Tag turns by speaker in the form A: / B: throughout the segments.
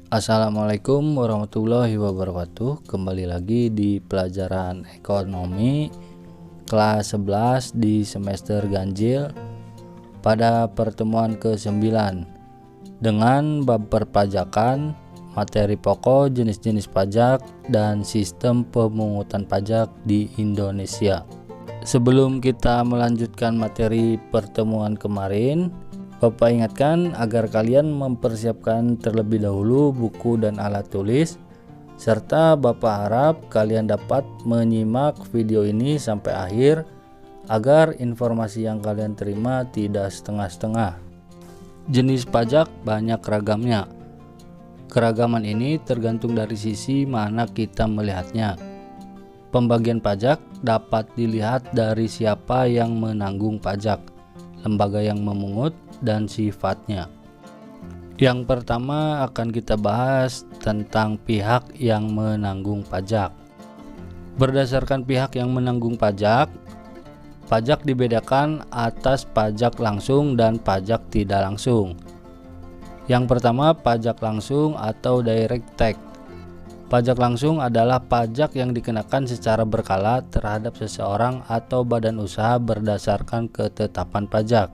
A: Assalamualaikum warahmatullahi wabarakatuh. Kembali lagi di pelajaran ekonomi kelas 11 di semester ganjil pada pertemuan ke-9 dengan bab perpajakan, materi pokok, jenis-jenis pajak, dan sistem pemungutan pajak di Indonesia. Sebelum kita melanjutkan materi pertemuan kemarin, Bapak ingatkan agar kalian mempersiapkan terlebih dahulu buku dan alat tulis, serta Bapak harap kalian dapat menyimak video ini sampai akhir agar informasi yang kalian terima tidak setengah-setengah. Jenis pajak banyak ragamnya. Keragaman ini tergantung dari sisi mana kita melihatnya. Pembagian pajak dapat dilihat dari siapa yang menanggung pajak, lembaga yang memungut, dan sifatnya. Yang pertama akan kita bahas tentang pihak yang menanggung pajak. Berdasarkan pihak yang menanggung pajak, pajak dibedakan atas pajak langsung dan pajak tidak langsung. Yang pertama, pajak langsung atau direct tax. Pajak langsung adalah pajak yang dikenakan secara berkala terhadap seseorang atau badan usaha berdasarkan ketetapan pajak.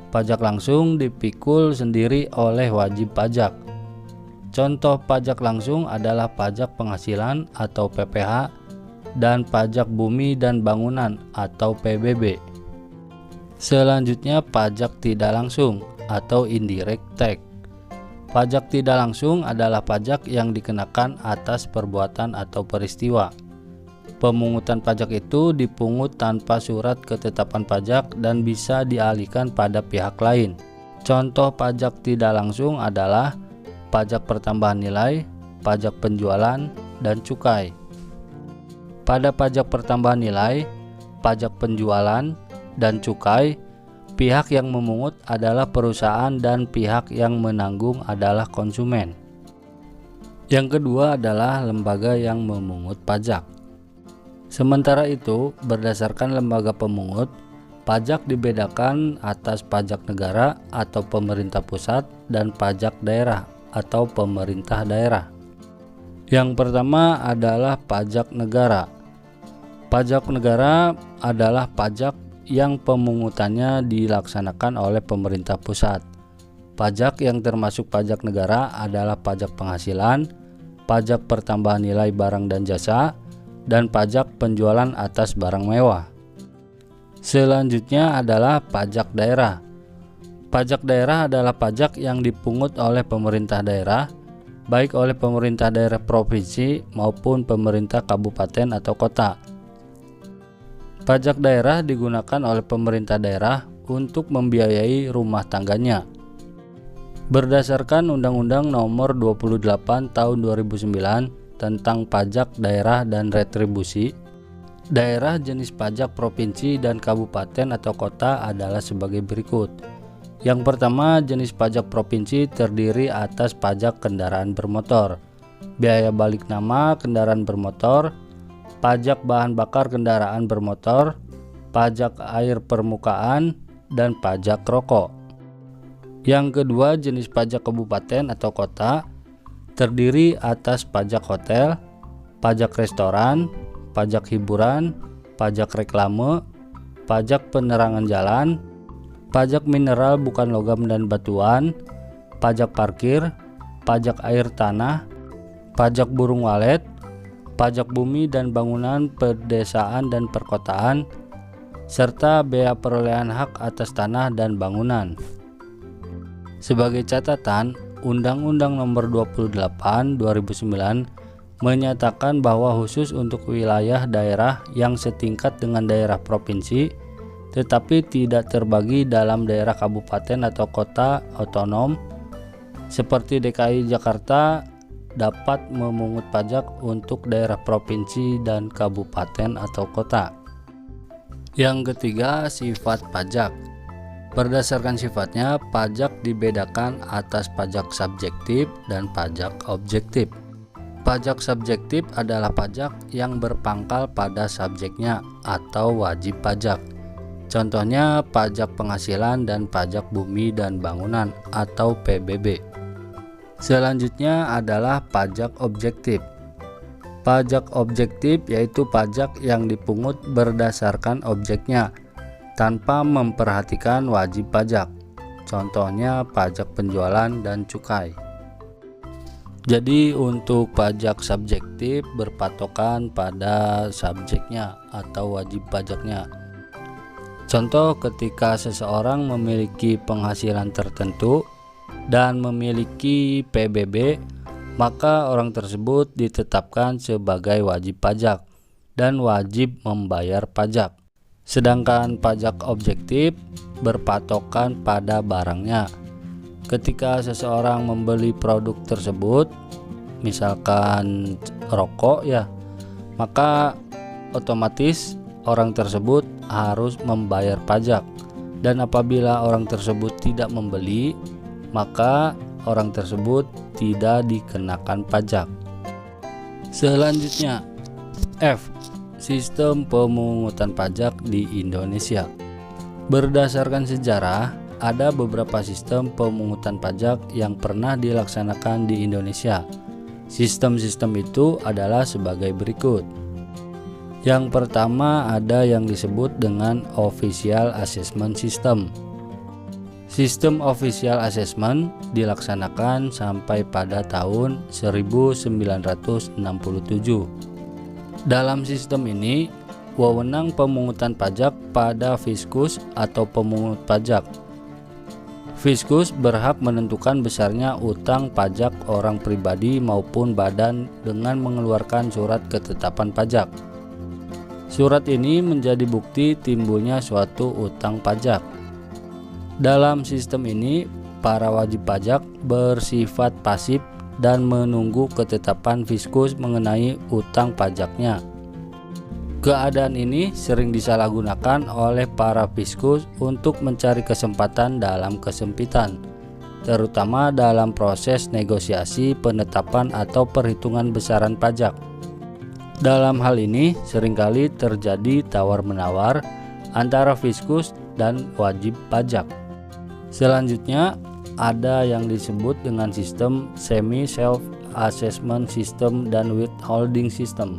A: Pajak langsung dipikul sendiri oleh wajib pajak. Contoh pajak langsung adalah pajak penghasilan atau PPh dan pajak bumi dan bangunan atau PBB. Selanjutnya, pajak tidak langsung atau indirect tax. Pajak tidak langsung adalah pajak yang dikenakan atas perbuatan atau peristiwa. Pemungutan pajak itu dipungut tanpa surat ketetapan pajak dan bisa dialihkan pada pihak lain. Contoh pajak tidak langsung adalah pajak pertambahan nilai, pajak penjualan, dan cukai. Pada pajak pertambahan nilai, pajak penjualan, dan cukai, pihak yang memungut adalah perusahaan dan pihak yang menanggung adalah konsumen. Yang kedua adalah lembaga yang memungut pajak. Sementara itu, berdasarkan lembaga pemungut, pajak dibedakan atas pajak negara atau pemerintah pusat dan pajak daerah atau pemerintah daerah. Yang pertama adalah pajak negara. Pajak negara adalah pajak yang pemungutannya dilaksanakan oleh pemerintah pusat. Pajak yang termasuk pajak negara adalah pajak penghasilan, pajak pertambahan nilai barang dan jasa, dan pajak penjualan atas barang mewah. Selanjutnya adalah pajak daerah. Pajak daerah adalah pajak yang dipungut oleh pemerintah daerah, baik oleh pemerintah daerah provinsi maupun pemerintah kabupaten atau kota. Pajak daerah digunakan oleh pemerintah daerah untuk membiayai rumah tangganya. Berdasarkan Undang-Undang Nomor 28 Tahun 2009 tentang pajak daerah dan retribusi, daerah jenis pajak provinsi dan kabupaten atau kota adalah sebagai berikut. Yang pertama, jenis pajak provinsi terdiri atas pajak kendaraan bermotor, biaya balik nama kendaraan bermotor, pajak bahan bakar kendaraan bermotor, pajak air permukaan, dan pajak rokok. Yang kedua, jenis pajak kabupaten atau kota terdiri atas pajak hotel, pajak restoran, pajak hiburan, pajak reklame, pajak penerangan jalan, pajak mineral bukan logam dan batuan, pajak parkir, pajak air tanah, pajak burung walet, pajak bumi dan bangunan pedesaan dan perkotaan, serta bea perolehan hak atas tanah dan bangunan. Sebagai catatan, Undang-Undang Nomor 28 2009 menyatakan bahwa khusus untuk wilayah daerah yang setingkat dengan daerah provinsi tetapi tidak terbagi dalam daerah kabupaten atau kota otonom seperti DKI Jakarta dapat memungut pajak untuk daerah provinsi dan kabupaten atau kota. Yang ketiga, sifat pajak. Berdasarkan sifatnya, pajak dibedakan atas pajak subjektif dan pajak objektif. Pajak subjektif adalah pajak yang berpangkal pada subjeknya atau wajib pajak. Contohnya pajak penghasilan dan pajak bumi dan bangunan atau PBB. Selanjutnya adalah pajak objektif. Pajak objektif yaitu pajak yang dipungut berdasarkan objeknya tanpa memperhatikan wajib pajak. Contohnya pajak penjualan dan cukai. Jadi untuk pajak subjektif berpatokan pada subjeknya atau wajib pajaknya. Contoh, ketika seseorang memiliki penghasilan tertentu dan memiliki PBB, maka orang tersebut ditetapkan sebagai wajib pajak dan wajib membayar pajak. Sedangkan pajak objektif berpatokan pada barangnya. Ketika seseorang membeli produk tersebut, misalkan rokok ya, maka otomatis orang tersebut harus membayar pajak. Dan apabila orang tersebut tidak membeli, maka orang tersebut tidak dikenakan pajak. Selanjutnya, F. Sistem pemungutan pajak di Indonesia. Berdasarkan sejarah, ada beberapa sistem pemungutan pajak yang pernah dilaksanakan di Indonesia. Sistem-sistem itu adalah sebagai berikut. Yang pertama ada yang disebut dengan Official Assessment System. Sistem Official Assessment dilaksanakan sampai pada tahun 1967. Dalam sistem ini, wewenang pemungutan pajak pada Fiskus atau pemungut pajak. Fiskus berhak menentukan besarnya utang pajak orang pribadi maupun badan dengan mengeluarkan surat ketetapan pajak. Surat ini menjadi bukti timbulnya suatu utang pajak. Dalam sistem ini, para wajib pajak bersifat pasif dan menunggu ketetapan Fiskus mengenai utang pajaknya. Keadaan ini sering disalahgunakan oleh para Fiskus untuk mencari kesempatan dalam kesempitan, terutama dalam proses negosiasi penetapan atau perhitungan besaran pajak. Dalam hal ini seringkali terjadi tawar-menawar antara Fiskus dan wajib pajak. Selanjutnya ada yang disebut dengan sistem Semi Self Assessment System dan Withholding System.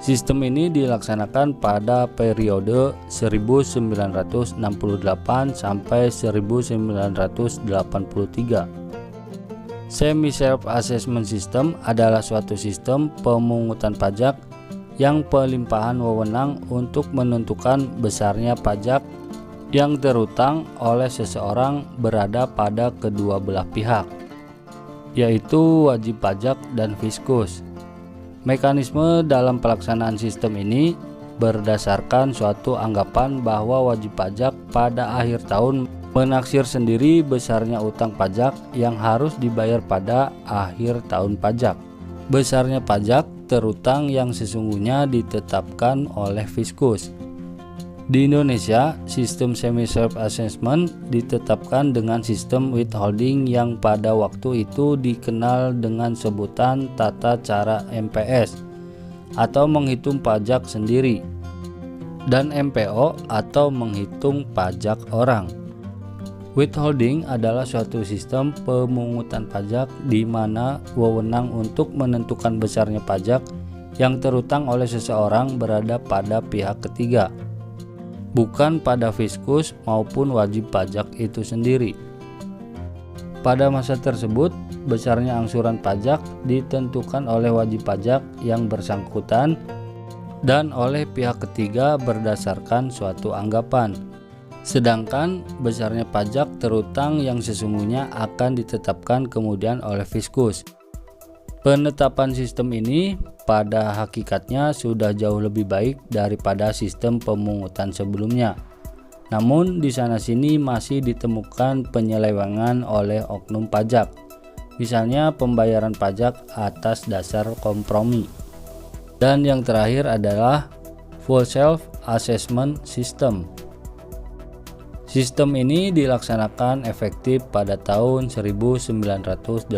A: Sistem ini dilaksanakan pada periode 1968 sampai 1983. Semi Self Assessment System adalah suatu sistem pemungutan pajak yang pelimpahan wewenang untuk menentukan besarnya pajak yang terutang oleh seseorang berada pada kedua belah pihak, yaitu wajib pajak dan Fiskus. Mekanisme dalam pelaksanaan sistem ini berdasarkan suatu anggapan bahwa wajib pajak pada akhir tahun menaksir sendiri besarnya utang pajak yang harus dibayar pada akhir tahun pajak. Besarnya pajak terutang yang sesungguhnya ditetapkan oleh Fiskus. Di Indonesia, sistem Semi Self Assessment ditetapkan dengan sistem withholding yang pada waktu itu dikenal dengan sebutan tata cara MPS atau menghitung pajak sendiri, dan MPO atau menghitung pajak orang. Withholding adalah suatu sistem pemungutan pajak di mana wewenang untuk menentukan besarnya pajak yang terutang oleh seseorang berada pada pihak ketiga, bukan pada Fiskus maupun wajib pajak itu sendiri. Pada masa tersebut, besarnya angsuran pajak ditentukan oleh wajib pajak yang bersangkutan dan oleh pihak ketiga berdasarkan suatu anggapan. Sedangkan besarnya pajak terutang yang sesungguhnya akan ditetapkan kemudian oleh Fiskus. Penetapan sistem ini pada hakikatnya sudah jauh lebih baik daripada sistem pemungutan sebelumnya. Namun di sana-sini masih ditemukan penyelewengan oleh oknum pajak. Misalnya pembayaran pajak atas dasar kompromi. Dan yang terakhir adalah Full Self Assessment System. Sistem ini dilaksanakan efektif pada tahun 1984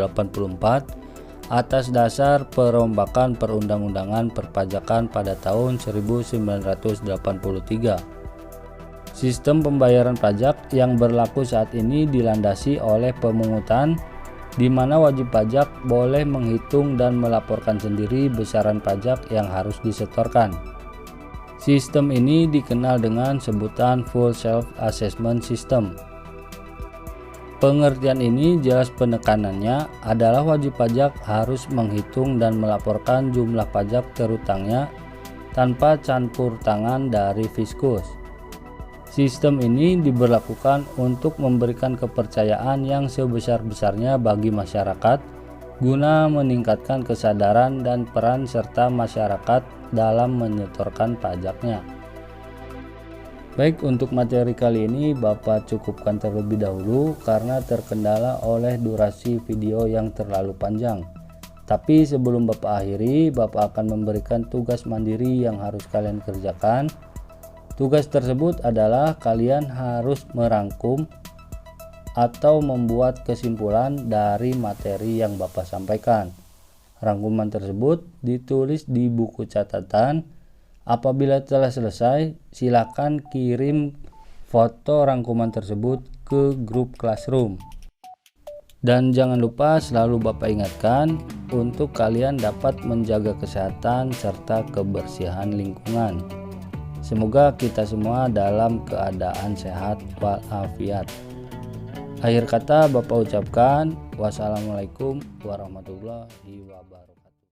A: atas dasar perombakan perundang-undangan perpajakan pada tahun 1983. Sistem pembayaran pajak yang berlaku saat ini dilandasi oleh pemungutan di mana wajib pajak boleh menghitung dan melaporkan sendiri besaran pajak yang harus disetorkan. Sistem ini dikenal dengan sebutan Full Self-Assessment System. Pengertian ini jelas penekanannya adalah wajib pajak harus menghitung dan melaporkan jumlah pajak terutangnya tanpa campur tangan dari Fiskus. Sistem ini diberlakukan untuk memberikan kepercayaan yang sebesar-besarnya bagi masyarakat guna meningkatkan kesadaran dan peran serta masyarakat dalam menyetorkan pajaknya. Baik, untuk materi kali ini Bapak cukupkan terlebih dahulu karena terkendala oleh durasi video yang terlalu panjang. Tapi sebelum Bapak akhiri, Bapak akan memberikan tugas mandiri yang harus kalian kerjakan. Tugas tersebut adalah kalian harus merangkum atau membuat kesimpulan dari materi yang Bapak sampaikan. Rangkuman tersebut ditulis di buku catatan. Apabila telah selesai, silakan kirim foto rangkuman tersebut ke grup Classroom. Dan jangan lupa selalu Bapak ingatkan untuk kalian dapat menjaga kesehatan serta kebersihan lingkungan. Semoga kita semua dalam keadaan sehat walafiat. Akhir kata Bapak ucapkan wassalamualaikum warahmatullahi wabarakatuh.